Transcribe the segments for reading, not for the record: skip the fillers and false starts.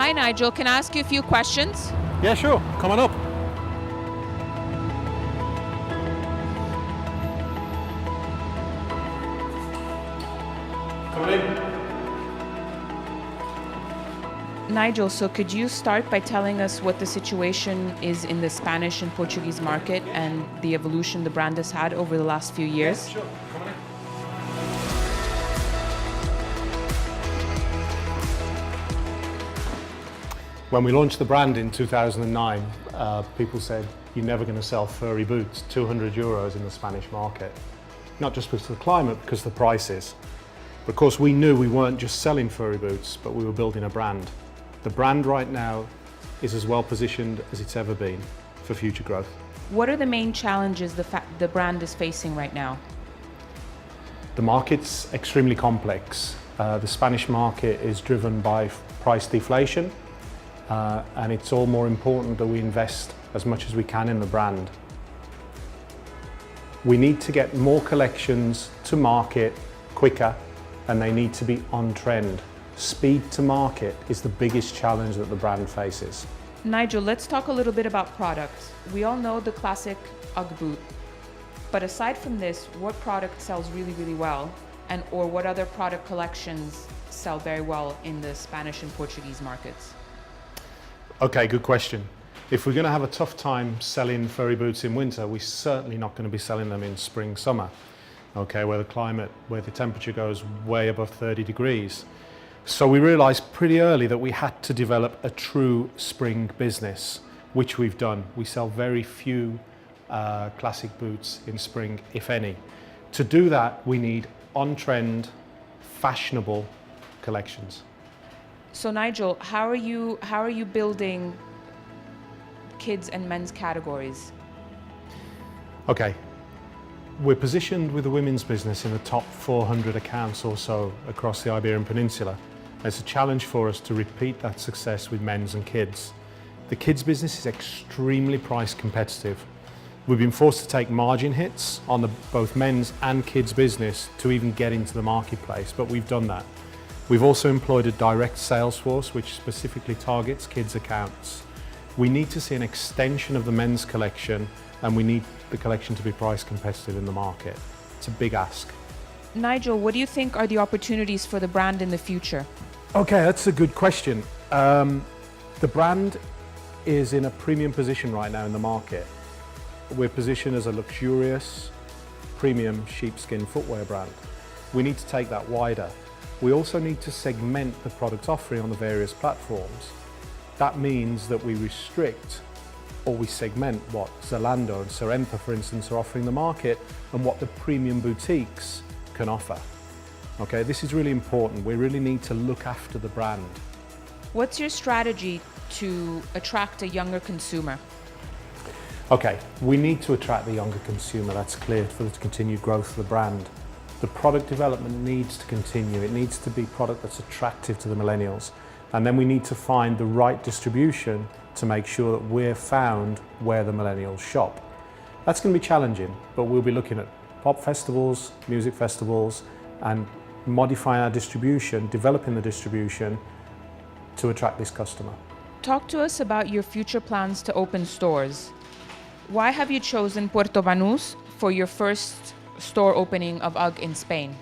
Hi Nigel, can I ask you a few questions? Yeah, sure. Come on up. Come in. Nigel, so could you start by telling us what the situation is in the Spanish and Portuguese market and the evolution the brand has had over the last few years? Yeah, sure. Come on in. When we launched the brand in 2009, people said, you're never going to sell furry boots, 200 euros in the Spanish market. Not just because of the climate, because of the prices. But of course, we knew we weren't just selling furry boots, but we were building a brand. The brand right now is as well positioned as it's ever been for future growth. What are the main challenges the brand is facing right now? The market's extremely complex. The Spanish market is driven by price deflation, and it's all more important that we invest as much as we can in the brand. We need to get more collections to market quicker, and they need to be on trend. Speed to market is the biggest challenge that the brand faces. Nigel, let's talk a little bit about products. We all know the classic UGG boot, but aside from this, what product sells really, really well, or what other product collections sell very well in the Spanish and Portuguese markets? Okay, good question. If we're going to have a tough time selling furry boots in winter, we're certainly not going to be selling them in spring, summer, okay, where the temperature goes way above 30 degrees. So we realized pretty early that we had to develop a true spring business, which we've done. We sell very few classic boots in spring, if any. To do that, we need on-trend, fashionable collections. So Nigel, how are you building kids and men's categories? Okay, we're positioned with the women's business in the top 400 accounts or so across the Iberian Peninsula. It's a challenge for us to repeat that success with men's and kids. The kids business is extremely price competitive. We've been forced to take margin hits on both men's and kids business to even get into the marketplace, but we've done that. We've also employed a direct sales force which specifically targets kids accounts. We need to see an extension of the men's collection, and we need the collection to be price competitive in the market. It's a big ask. Nigel, what do you think are the opportunities for the brand in the future? Okay, that's a good question. The brand is in a premium position right now in the market. We're positioned as a luxurious, premium sheepskin footwear brand. We need to take that wider. We also need to segment the product offering on the various platforms. That means that we restrict or we segment what Zalando and Sorrento, for instance, are offering the market and what the premium boutiques can offer. Okay, this is really important. We really need to look after the brand. What's your strategy to attract a younger consumer? Okay, we need to attract the younger consumer, that's clear, for the continued growth of the brand. The product development needs to continue. It needs to be product that's attractive to the millennials. And then we need to find the right distribution to make sure that we're found where the millennials shop. That's going to be challenging, but we'll be looking at pop festivals, music festivals, and modifying our distribution, developing the distribution to attract this customer. Talk to us about your future plans to open stores. Why have you chosen Puerto Banús for your first store opening of UGG in Spain?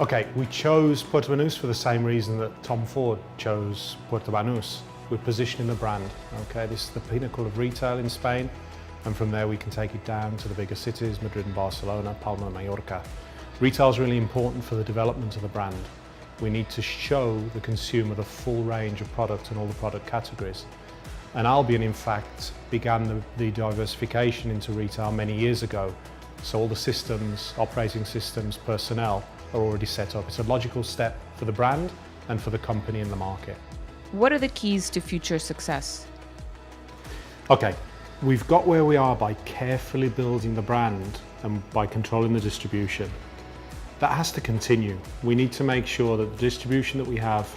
Okay, we chose Puerto Banús for the same reason that Tom Ford chose Puerto Banús. We're positioning the brand. Okay, this is the pinnacle of retail in Spain, and from there we can take it down to the bigger cities, Madrid and Barcelona, Palma and Mallorca. Retail is really important for the development of the brand. We need to show the consumer the full range of product and all the product categories. And Albion, in fact, began the diversification into retail many years ago. So all the systems, operating systems, personnel are already set up. It's a logical step for the brand and for the company in the market. What are the keys to future success? Okay, we've got where we are by carefully building the brand and by controlling the distribution. That has to continue. We need to make sure that the distribution that we have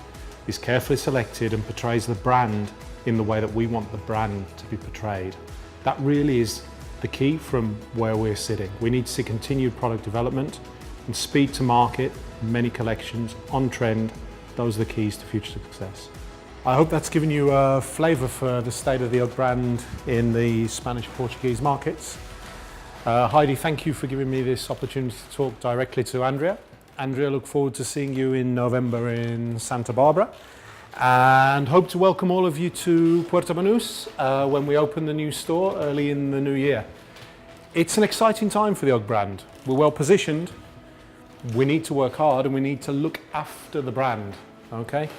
is carefully selected and portrays the brand in the way that we want the brand to be portrayed. That really is the key from where we're sitting. We need to see continued product development and speed to market, many collections, on trend. Those are the keys to future success. I hope that's given you a flavour for the state of the UGG brand in the Spanish Portuguese markets. Heidi, thank you for giving me this opportunity to talk directly to Andrea. Andrea, look forward to seeing you in November in Santa Barbara, and hope to welcome all of you to Puerto Banús when we open the new store early in the new year. It's an exciting time for the UGG brand. We're well positioned, we need to work hard, and we need to look after the brand, okay?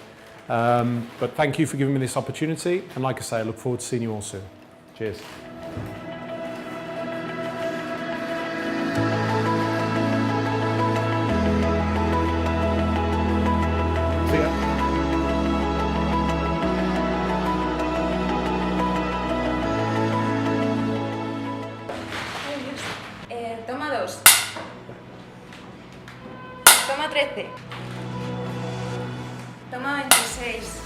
But thank you for giving me this opportunity, and like I say, I look forward to seeing you all soon. Cheers. See ya. Toma 2. Toma 13. Toma 26.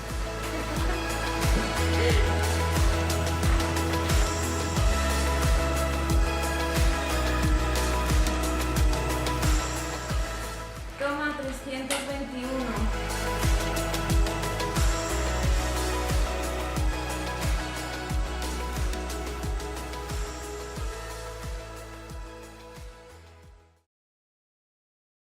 Toma 300.